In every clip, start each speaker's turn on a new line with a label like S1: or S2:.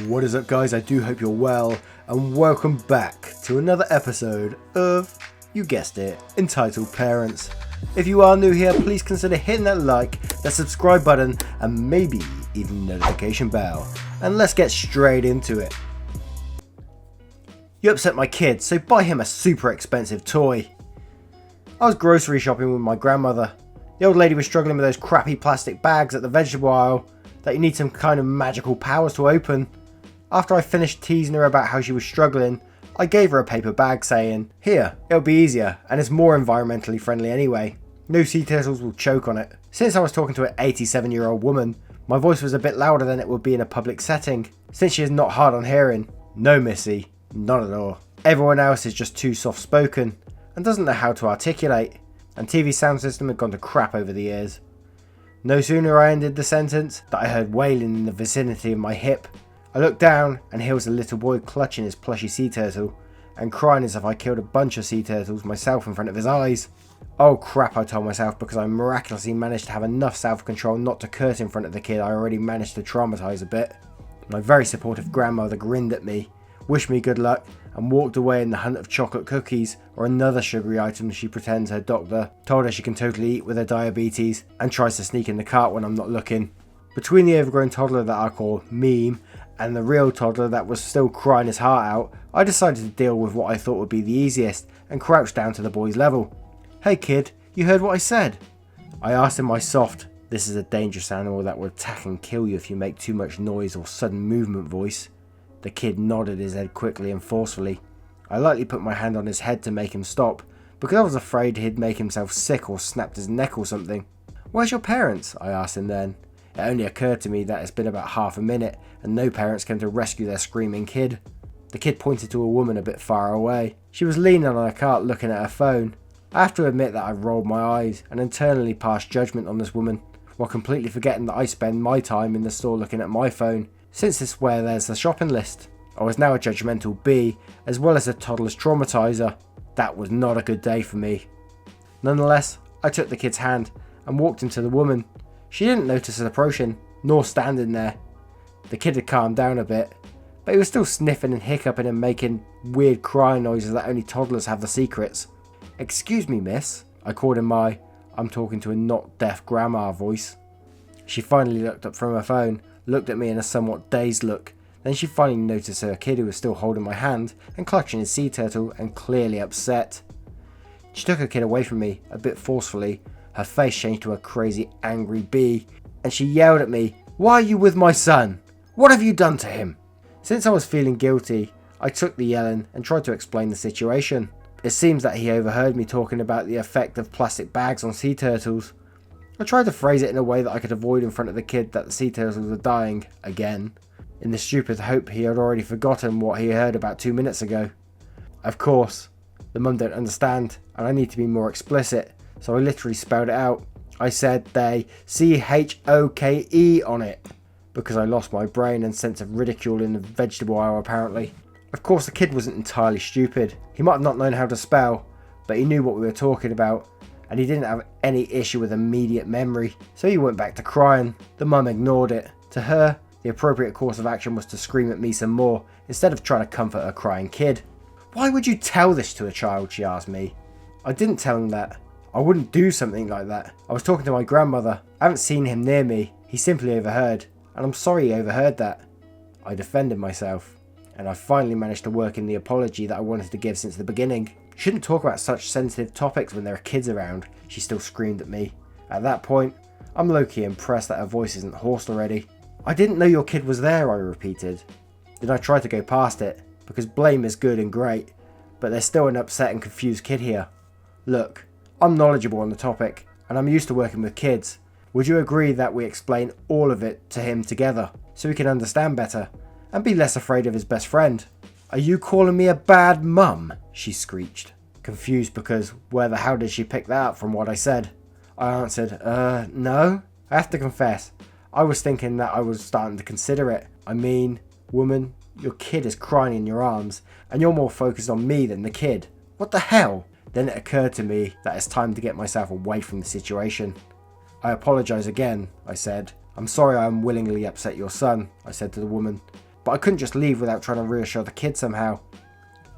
S1: What is up, guys? I do hope you're well, and welcome back to another episode of, you guessed it, Entitled Parents. If you are new here, please consider hitting that like, that subscribe button, and maybe even notification bell. And let's get straight into it. You upset my kid, so buy him a super expensive toy. I was grocery shopping with my grandmother. The old lady was struggling with those crappy plastic bags at the vegetable aisle that you need some kind of magical powers to open. After I finished teasing her about how she was struggling, I gave her a paper bag saying, "Here, it'll be easier and it's more environmentally friendly anyway. No sea turtles will choke on it." Since I was talking to an 87-year-old woman, my voice was a bit louder than it would be in a public setting, since she is not hard on hearing. No, missy, not at all. Everyone else is just too soft-spoken and doesn't know how to articulate, and TV sound system had gone to crap over the years. No sooner I ended the sentence that I heard wailing in the vicinity of my hip. I looked down, and here was a little boy clutching his plushy sea turtle and crying as if I killed a bunch of sea turtles myself in front of his eyes. Oh crap, I told myself, because I miraculously managed to have enough self-control not to curse in front of the kid I already managed to traumatise a bit. My very supportive grandmother grinned at me, wished me good luck, and walked away in the hunt of chocolate cookies or another sugary item she pretends her doctor told her she can totally eat with her diabetes, and tries to sneak in the cart when I'm not looking. Between the overgrown toddler that I call Meme and the real toddler that was still crying his heart out, I decided to deal with what I thought would be the easiest and crouched down to the boy's level. "Hey kid, you heard what I said?" I asked in my soft, "This is a dangerous animal that will attack and kill you if you make too much noise or sudden movement" voice. The kid nodded his head quickly and forcefully. I lightly put my hand on his head to make him stop, because I was afraid he'd make himself sick or snapped his neck or something. "Where's your parents?" I asked him then. It only occurred to me that it's been about half a minute and no parents came to rescue their screaming kid. The kid pointed to a woman a bit far away. She was leaning on a cart looking at her phone. I have to admit that I rolled my eyes and internally passed judgment on this woman, while completely forgetting that I spend my time in the store looking at my phone, since it's where there's the shopping list. I was now a judgmental bee, as well as a toddler's traumatizer. That was not a good day for me. Nonetheless, I took the kid's hand and walked him to the woman. She didn't notice us approaching, nor standing there. The kid had calmed down a bit, but he was still sniffing and hiccuping and making weird crying noises that only toddlers have the secrets. "Excuse me, miss," I called in my "I'm talking to a not deaf grandma" voice. She finally looked up from her phone, looked at me in a somewhat dazed look. Then she finally noticed her kid, who was still holding my hand and clutching his sea turtle and clearly upset. She took her kid away from me, a bit forcefully. Her face changed to a crazy angry bee, and she yelled at me, "Why are you with my son? What have you done to him?" Since I was feeling guilty, I took the yelling and tried to explain the situation. It seems that he overheard me talking about the effect of plastic bags on sea turtles. I tried to phrase it in a way that I could avoid in front of the kid that the sea turtles were dying again, in the stupid hope he had already forgotten what he heard about 2 minutes ago. Of course, the mum don't understand, and I need to be more explicit, so I literally spelled it out. I said they CHOKE on it, because I lost my brain and sense of ridicule in the vegetable aisle apparently. Of course, the kid wasn't entirely stupid. He might have not known how to spell, but he knew what we were talking about, and he didn't have any issue with immediate memory, so he went back to crying. The mum ignored it. To her, the appropriate course of action was to scream at me some more, instead of trying to comfort a crying kid. "Why would you tell this to a child?" she asked me. I didn't tell him that. I wouldn't do something like that. I was talking to my grandmother. I haven't seen him near me. He simply overheard, and I'm sorry he overheard that. I defended myself, and I finally managed to work in the apology that I wanted to give since the beginning. "You shouldn't talk about such sensitive topics when there are kids around," she still screamed at me. At that point, I'm low-key impressed that her voice isn't hoarse already. "I didn't know your kid was there," I repeated. Then I tried to go past it, because blame is good and great, but there's still an upset and confused kid here. "Look, I'm knowledgeable on the topic, and I'm used to working with kids. Would you agree that we explain all of it to him together, so he can understand better, and be less afraid of his best friend?" "Are you calling me a bad mum?" she screeched, confused because where the hell did she pick that up from what I said? I answered, no. I have to confess, I was thinking that I was starting to consider it. I mean, woman, your kid is crying in your arms, and you're more focused on me than the kid. What the hell? Then it occurred to me that it's time to get myself away from the situation. "I apologise again," I said. "I'm sorry I unwillingly upset your son," I said to the woman. but I couldn't just leave without trying to reassure the kid somehow.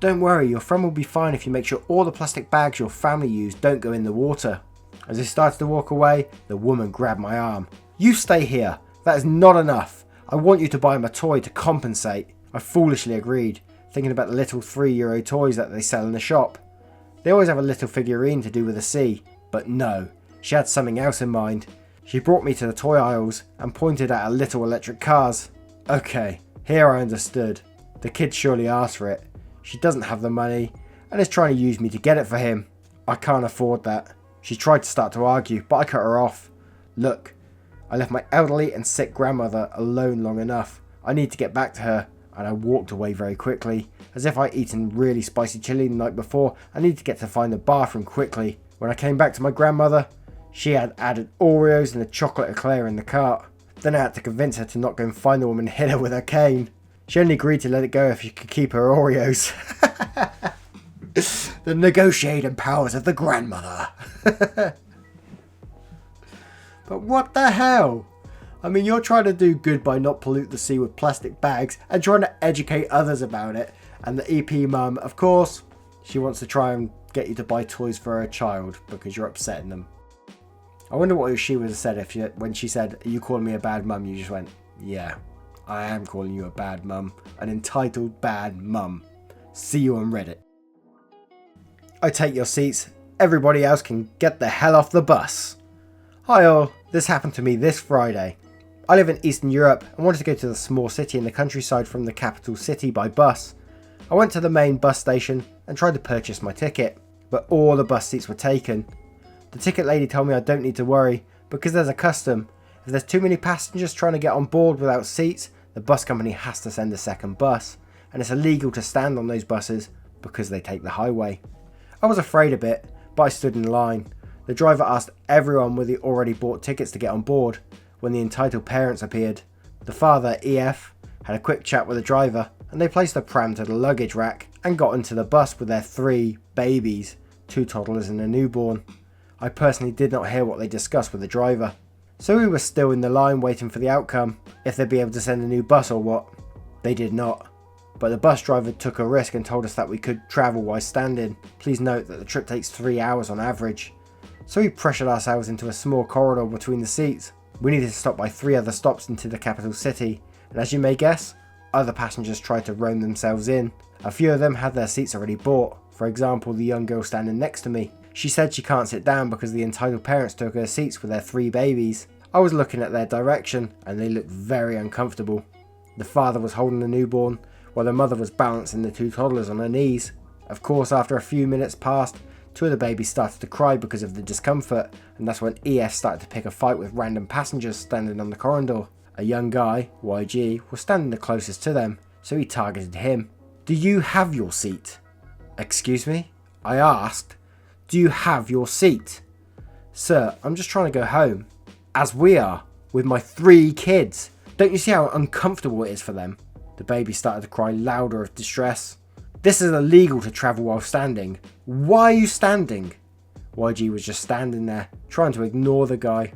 S1: Don't worry, your friend will be fine if you make sure all the plastic bags your family use don't go in the water. As I started to walk away, the woman grabbed my arm. You stay here. That is not enough. I want you to buy him a toy to compensate. I foolishly agreed, thinking about the little €3 toys that they sell in the shop. They always have a little figurine to do with the sea, but no, she had something else in mind. She brought me to the toy aisles and pointed at her little electric cars. Okay, here I understood. The kid surely asked for it. She doesn't have the money and is trying to use me to get it for him. I can't afford that. She tried to start to argue, but I cut her off. Look, I left my elderly and sick grandmother alone long enough. I need to get back to her, and I walked away very quickly. As if I'd eaten really spicy chili the night before, I needed to get to find the bathroom quickly. When I came back to my grandmother, she had added Oreos and a chocolate eclair in the cart. Then I had to convince her to not go and find the woman and hit her with her cane. She only agreed to let it go if she could keep her Oreos. The negotiating powers of the grandmother. But what the hell? I mean, you're trying to do good by not pollute the sea with plastic bags and trying to educate others about it. And the EP mum, of course, she wants to try and get you to buy toys for her child because you're upsetting them. I wonder what she would have said if when she said, "Are you calling me a bad mum?" You just went, "Yeah, I am calling you a bad mum. An entitled bad mum. See you on Reddit." I take your seats. Everybody else can get the hell off the bus. Hi all, this happened to me this Friday. I live in Eastern Europe and wanted to go to the small city in the countryside from the capital city by bus. I went to the main bus station and tried to purchase my ticket, but all the bus seats were taken. The ticket lady told me I don't need to worry because there's a custom. If there's too many passengers trying to get on board without seats, the bus company has to send a second bus, and it's illegal to stand on those buses because they take the highway. I was afraid a bit, but I stood in line. The driver asked everyone whether they already bought tickets to get on board. When the entitled parents appeared, the father, EF, had a quick chat with the driver and they placed the pram to the luggage rack and got into the bus with their 3 babies, 2 toddlers and a newborn. I personally did not hear what they discussed with the driver. So we were still in the line waiting for the outcome, if they'd be able to send a new bus or what. They did not. But the bus driver took a risk and told us that we could travel while standing. Please note that the trip takes 3 hours on average. So we pressured ourselves into a small corridor between the seats. We needed to stop by 3 other stops into the capital city, and as you may guess, other passengers tried to roam themselves in. A few of them had their seats already bought. For example, the young girl standing next to me. She said she can't sit down because the entitled parents took her seats with their 3 babies. I was looking at their direction and they looked very uncomfortable. The father was holding the newborn, while the mother was balancing the 2 toddlers on her knees. Of course, after a few minutes passed, 2 of the babies started to cry because of the discomfort, and that's when EF started to pick a fight with random passengers standing on the corridor. A young guy, YG, was standing the closest to them, so he targeted him. "Do you have your seat?" "Excuse me?" I asked. "Do you have your seat?" "Sir, I'm just trying to go home." "As we are, with my 3 kids. Don't you see how uncomfortable it is for them?" The baby started to cry louder of distress. "This is illegal to travel while standing. Why are you standing?" YG was just standing there, trying to ignore the guy.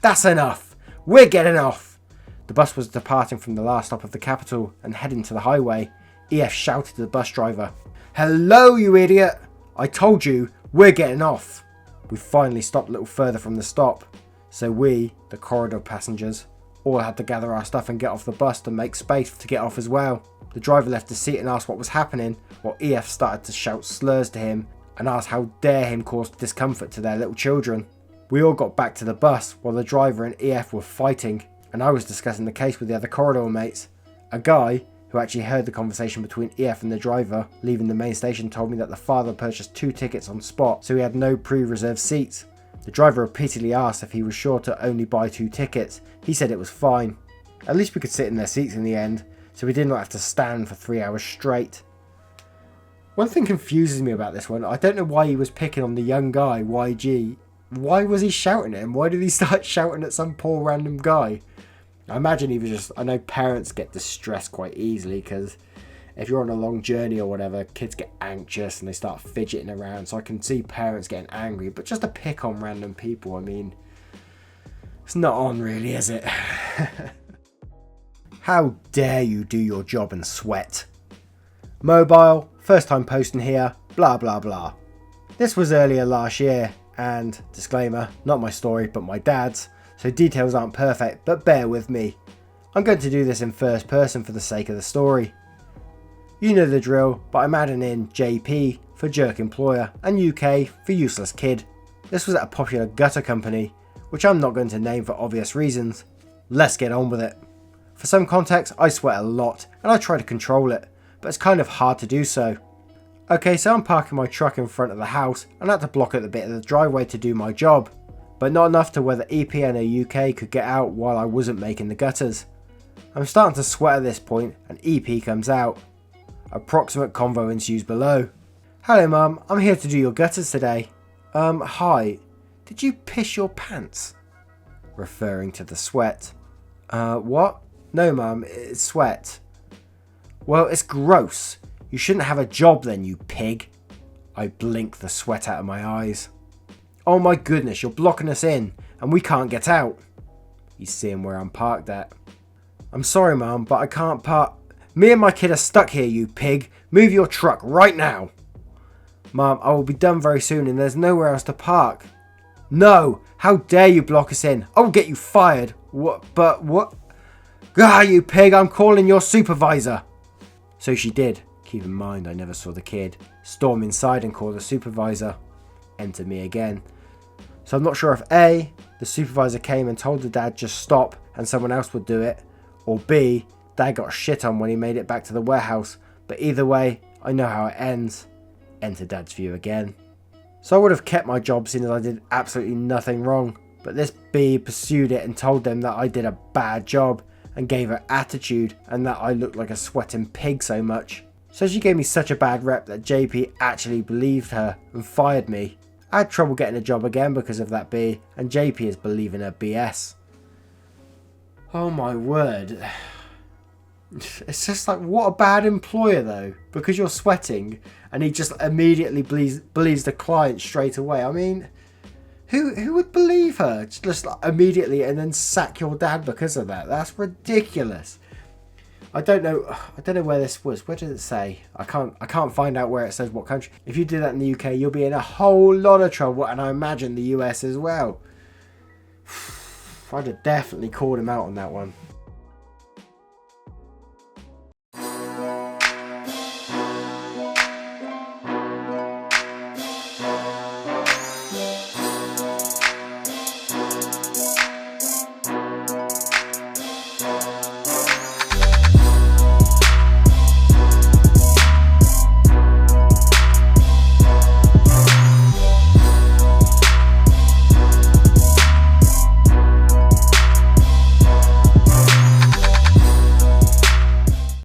S1: "That's enough! We're getting off!" The bus was departing from the last stop of the capital and heading to the highway. EF shouted to the bus driver, "Hello, you idiot! I told you, we're getting off!" We finally stopped a little further from the stop, so we, the corridor passengers, all had to gather our stuff and get off the bus to make space to get off as well. The driver left his seat and asked what was happening, while EF started to shout slurs to him and asked how dare him cause discomfort to their little children. We all got back to the bus while the driver and EF were fighting, and I was discussing the case with the other corridor mates. A guy who actually heard the conversation between EF and the driver leaving the main station told me that the father purchased 2 tickets on spot, so he had no pre-reserved seats. The driver repeatedly asked if he was sure to only buy 2 tickets. He said it was fine. At least we could sit in their seats in the end, so we did not have to stand for 3 hours straight. One thing confuses me about this one. I don't know why he was picking on the young guy, YG. Why was he shouting at him? Why did he start shouting at some poor random guy? I imagine he was just... I know parents get distressed quite easily because if you're on a long journey or whatever, kids get anxious and they start fidgeting around. So I can see parents getting angry, but just to pick on random people, I mean, it's not on really, is it? How dare you do your job and sweat? Mobile, first time posting here, blah blah blah. This was earlier last year, and, disclaimer, not my story but my dad's, so details aren't perfect, but bear with me. I'm going to do this in first person for the sake of the story. You know the drill, but I'm adding in JP for jerk employer and UK for useless kid. This was at a popular gutter company, which I'm not going to name for obvious reasons. Let's get on with it. For some context, I sweat a lot and I try to control it, but it's kind of hard to do so. Okay, so I'm parking my truck in front of the house and I had to block at the bit of the driveway to do my job, but not enough to where the EP and a UK could get out while I wasn't making the gutters. I'm starting to sweat at this point and EP comes out. Approximate convo ensues below. Hello mum, I'm here to do your gutters today. Hi, did you piss your pants? Referring to the sweat. What? No mum, it's sweat. Well, it's gross. You shouldn't have a job then, you pig. I blink the sweat out of my eyes. Oh my goodness, you're blocking us in and we can't get out. He's seeing where I'm parked at. I'm sorry mum, but I can't park. Me and my kid are stuck here, you pig. Move your truck right now. Mum, I will be done very soon and there's nowhere else to park. No! How dare you block us in? I will get you fired. What? But what? Ah, you pig, I'm calling your supervisor. So she did. Keep in mind I never saw the kid. Storm inside and call the supervisor. Enter me again. So I'm not sure if A, the supervisor came and told the dad just stop and someone else would do it, or B, dad got shit on when he made it back to the warehouse, but either way, I know how it ends. Enter dad's view again. So I would have kept my job seeing as I did absolutely nothing wrong, but this B pursued it and told them that I did a bad job and gave her attitude and that I looked like a sweating pig so much. So she gave me such a bad rep that JP actually believed her and fired me. I had trouble getting a job again because of that B, and JP is believing her BS. Oh my word. It's just like, what a bad employer though, because you're sweating and he just immediately believes the client straight away. I mean, who would believe her just like immediately and then sack your dad because of that? That's ridiculous. I don't know where this was. Where did it say? I can't find out where it says what country. If you do that in the UK, you'll be in a whole lot of trouble, and I imagine the US as well. I'd have definitely called him out on that one.